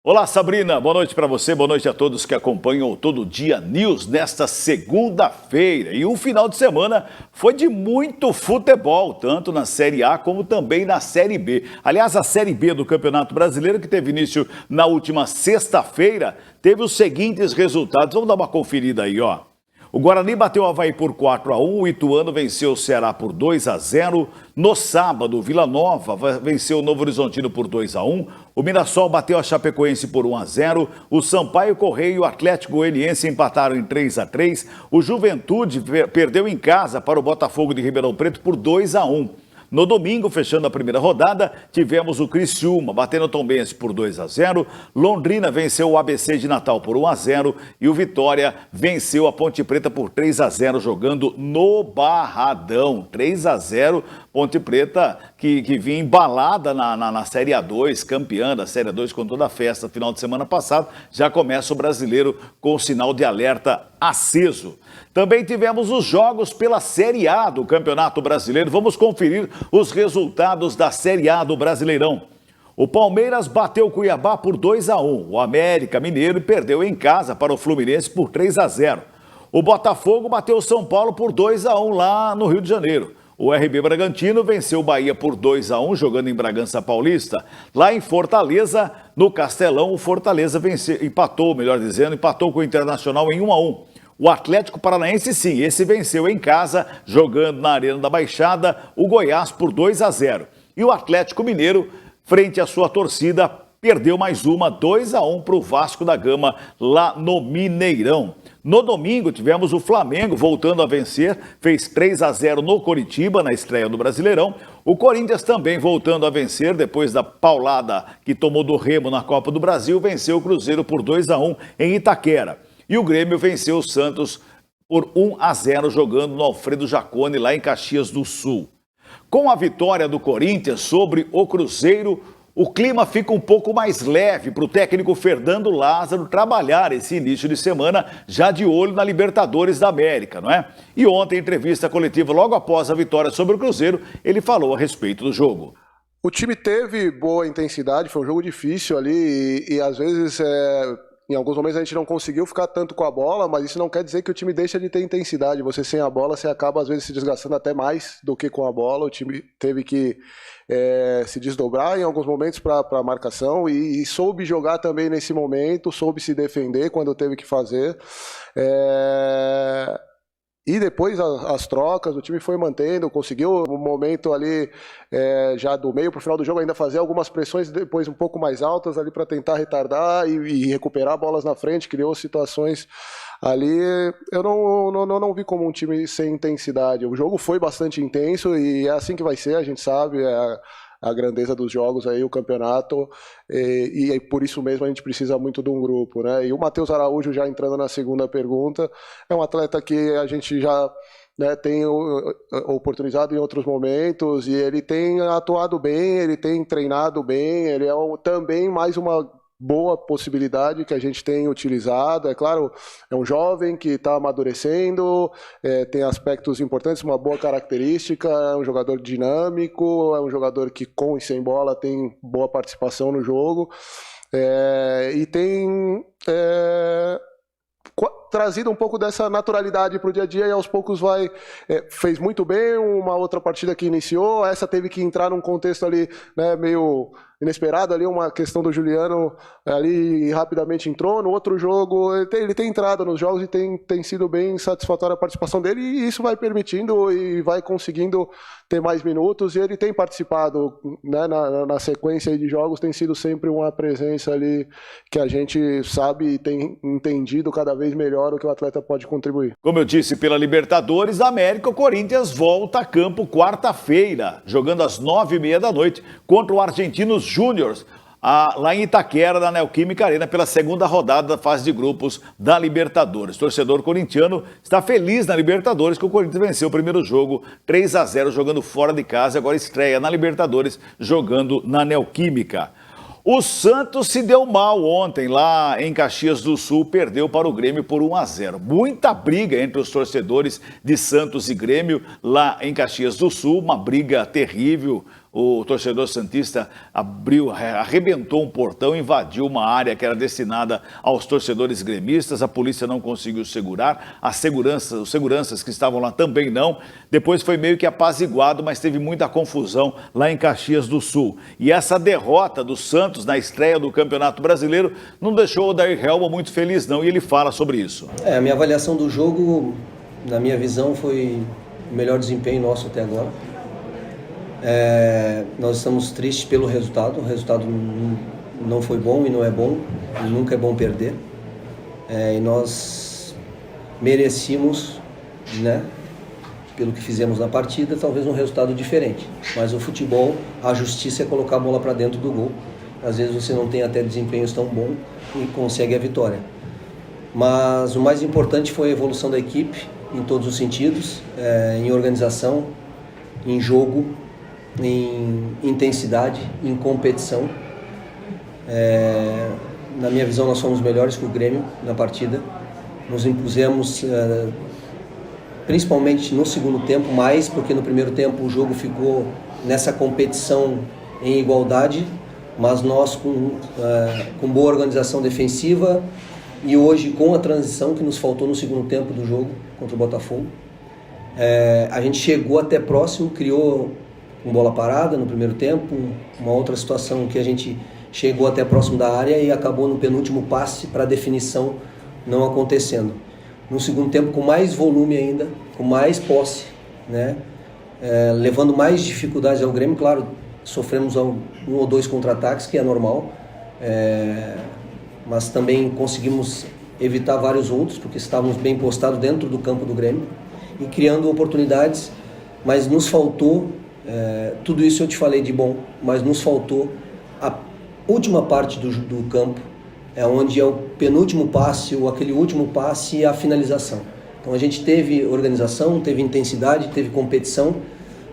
Olá, Sabrina, boa noite para você, boa noite a todos que acompanham o Todo Dia News nesta segunda-feira. E o final de semana foi de muito futebol, tanto na Série A como também na Série B. Aliás, a Série B do Campeonato Brasileiro, que teve início na última sexta-feira, teve os seguintes resultados. Vamos dar uma conferida aí, ó. O Guarani bateu o Avaí por 4-1, o Ituano venceu o Ceará por 2-0. No sábado, o Vila Nova venceu o Novo Horizontino por 2-1. O Mirassol bateu a Chapecoense por 1-0. O Sampaio Correia e o Atlético Goianiense empataram em 3-3. O Juventude perdeu em casa para o Botafogo de Ribeirão Preto por 2-1. No domingo, fechando a primeira rodada, tivemos o Criciúma batendo o Tombense por 2-0, Londrina venceu o ABC de Natal por 1-0 e o Vitória venceu a Ponte Preta por 3-0 jogando no Barradão. 3-0, Ponte Preta que vinha embalada na Série A2, campeã da Série A2 com toda a festa final de semana passado, já começa o brasileiro com o sinal de alerta aceso. Também tivemos os jogos pela Série A do Campeonato Brasileiro. Vamos conferir os resultados da Série A do Brasileirão. O Palmeiras bateu o Cuiabá por 2-1. O América Mineiro perdeu em casa para o Fluminense por 3-0. O Botafogo bateu o São Paulo por 2-1 lá no Rio de Janeiro. O RB Bragantino venceu o Bahia por 2-1, jogando em Bragança Paulista. Lá em Fortaleza, no Castelão, o Fortaleza empatou com o Internacional em 1-1. O Atlético Paranaense, sim, esse venceu em casa, jogando na Arena da Baixada, o Goiás por 2-0. E o Atlético Mineiro, frente à sua torcida, perdeu mais uma, 2-1 para o Vasco da Gama, lá no Mineirão. No domingo, tivemos o Flamengo voltando a vencer, fez 3-0 no Coritiba, na estreia do Brasileirão. O Corinthians também voltando a vencer, depois da paulada que tomou do Remo na Copa do Brasil, venceu o Cruzeiro por 2-1 em Itaquera. E o Grêmio venceu o Santos por 1-0, jogando no Alfredo Jaconi, lá em Caxias do Sul. Com a vitória do Corinthians sobre o Cruzeiro, o clima fica um pouco mais leve para o técnico Fernando Lázaro trabalhar esse início de semana já de olho na Libertadores da América, não é? E ontem, em entrevista coletiva, logo após a vitória sobre o Cruzeiro, ele falou a respeito do jogo. O time teve boa intensidade, foi um jogo difícil ali e às vezes em alguns momentos a gente não conseguiu ficar tanto com a bola, mas isso não quer dizer que o time deixa de ter intensidade. Você sem a bola, você acaba às vezes se desgastando até mais do que com a bola. O time teve que se desdobrar em alguns momentos para a marcação e soube jogar também nesse momento, soube se defender quando teve que fazer. E depois as trocas, o time foi mantendo, conseguiu um momento ali já do meio para o final do jogo ainda fazer algumas pressões depois um pouco mais altas ali para tentar retardar e recuperar bolas na frente, criou situações ali. Eu não vi como um time sem intensidade. O jogo foi bastante intenso e é assim que vai ser, a gente sabe, a grandeza dos jogos aí, o campeonato, e por isso mesmo a gente precisa muito de um grupo, né? E o Matheus Araújo, já entrando na segunda pergunta, é um atleta que a gente já tem oportunizado em outros momentos e ele tem atuado bem, ele tem treinado bem, ele é também mais uma boa possibilidade que a gente tem utilizado. É claro, é um jovem que está amadurecendo, tem aspectos importantes, uma boa característica, é um jogador dinâmico, é um jogador que com e sem bola tem boa participação no jogo e tem trazido um pouco dessa naturalidade para o dia a dia e aos poucos fez muito bem. Uma outra partida que iniciou, essa teve que entrar num contexto ali, né, meio inesperado ali, uma questão do Juliano ali rapidamente entrou. No outro jogo ele tem entrado nos jogos e tem sido bem satisfatória a participação dele e isso vai permitindo e vai conseguindo ter mais minutos e ele tem participado, né, na sequência de jogos, tem sido sempre uma presença ali que a gente sabe e tem entendido cada vez melhor o que o atleta pode contribuir. Como eu disse, pela Libertadores da América, o Corinthians volta a campo quarta-feira, jogando às 9h30 da noite contra o Argentinos Júnior, lá em Itaquera, na Neoquímica Arena, pela segunda rodada da fase de grupos da Libertadores. O torcedor corintiano está feliz na Libertadores, que o Corinthians venceu o primeiro jogo 3-0, jogando fora de casa, agora estreia na Libertadores, jogando na Neoquímica. O Santos se deu mal ontem lá em Caxias do Sul, perdeu para o Grêmio por 1-0. Muita briga entre os torcedores de Santos e Grêmio lá em Caxias do Sul, uma briga terrível. o torcedor santista arrebentou um portão, invadiu uma área que era destinada aos torcedores gremistas, a polícia não conseguiu segurar, os seguranças que estavam lá também não. Depois foi meio que apaziguado, mas teve muita confusão lá em Caxias do Sul. E essa derrota do Santos na estreia do Campeonato Brasileiro não deixou o Odair Helma muito feliz não, e ele fala sobre isso. A minha avaliação do jogo, na minha visão, foi o melhor desempenho nosso até agora. Nós estamos tristes pelo resultado. O resultado não foi bom e não é bom, e nunca é bom perder. E nós merecíamos, né, pelo que fizemos na partida, talvez um resultado diferente. Mas o futebol, a justiça é colocar a bola para dentro do gol. Às vezes você não tem até desempenhos tão bons e consegue a vitória. Mas o mais importante foi a evolução da equipe, em todos os sentidos, em organização, em jogo, em intensidade, em competição. Na minha visão, nós fomos melhores que o Grêmio na partida. Nos impusemos, principalmente no segundo tempo, mais porque no primeiro tempo o jogo ficou nessa competição em igualdade, mas nós com boa organização defensiva e hoje com a transição que nos faltou no segundo tempo do jogo contra o Botafogo. A gente chegou até próximo, criou com bola parada no primeiro tempo, uma outra situação que a gente chegou até próximo da área e acabou no penúltimo passe para definição não acontecendo. No segundo tempo, com mais volume ainda, com mais posse, né? Levando mais dificuldades ao Grêmio, claro, sofremos um ou dois contra-ataques, que é normal, mas também conseguimos evitar vários outros, porque estávamos bem postados dentro do campo do Grêmio e criando oportunidades, mas nos faltou, tudo isso eu te falei de bom, mas nos faltou a última parte do campo, onde é o penúltimo passe ou aquele último passe e a finalização. Então a gente teve organização, teve intensidade, teve competição,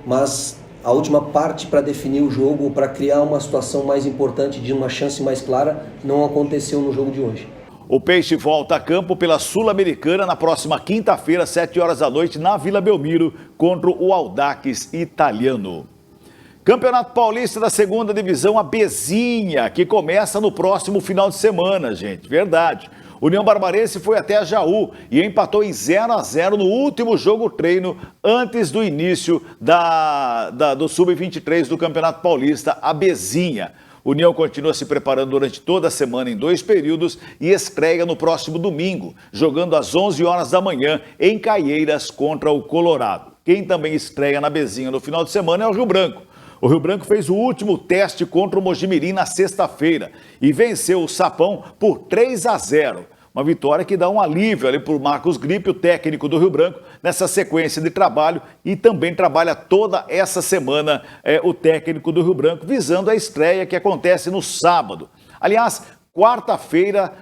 mas a última parte para definir o jogo, para criar uma situação mais importante, de uma chance mais clara, não aconteceu no jogo de hoje. O Peixe volta a campo pela Sul-Americana na próxima quinta-feira, às 7 horas da noite, na Vila Belmiro, contra o Audax Italiano. Campeonato Paulista da Segunda Divisão, a Bezinha, que começa no próximo final de semana, gente, verdade. União Barbarense foi até a Jaú e empatou em 0-0 no último jogo treino antes do início do Sub-23 do Campeonato Paulista, a Bezinha. União continua se preparando durante toda a semana em 2 períodos e estreia no próximo domingo, jogando às 11 horas da manhã em Caieiras contra o Colorado. Quem também estreia na Bezinha no final de semana é o Rio Branco. O Rio Branco fez o último teste contra o Mojimirim na sexta-feira e venceu o Sapão por 3-0. Uma vitória que dá um alívio ali para o Marcos Gripe, o técnico do Rio Branco, nessa sequência de trabalho, e também trabalha toda essa semana o técnico do Rio Branco, visando a estreia que acontece no sábado. Aliás, quarta-feira,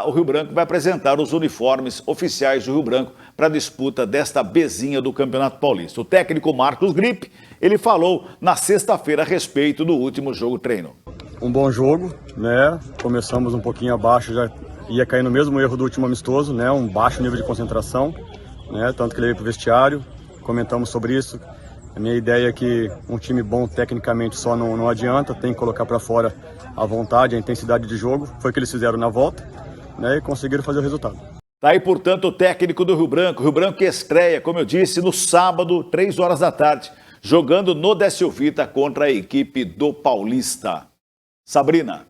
o Rio Branco vai apresentar os uniformes oficiais do Rio Branco para a disputa desta Bezinha do Campeonato Paulista. O técnico Marcos Gripe, ele falou na sexta-feira a respeito do último jogo treino. Um bom jogo, né? Começamos um pouquinho abaixo, já ia cair no mesmo erro do último amistoso, né? Um baixo nível de concentração, né? Tanto que ele veio para o vestiário, comentamos sobre isso. A minha ideia é que um time bom tecnicamente só não adianta, tem que colocar para fora a vontade, a intensidade de jogo. Foi o que eles fizeram na volta, né? E conseguiram fazer o resultado. Tá aí, portanto, o técnico do Rio Branco que estreia, como eu disse, no sábado, 3 horas da tarde, jogando no Décio Vita contra a equipe do Paulista. Sabrina.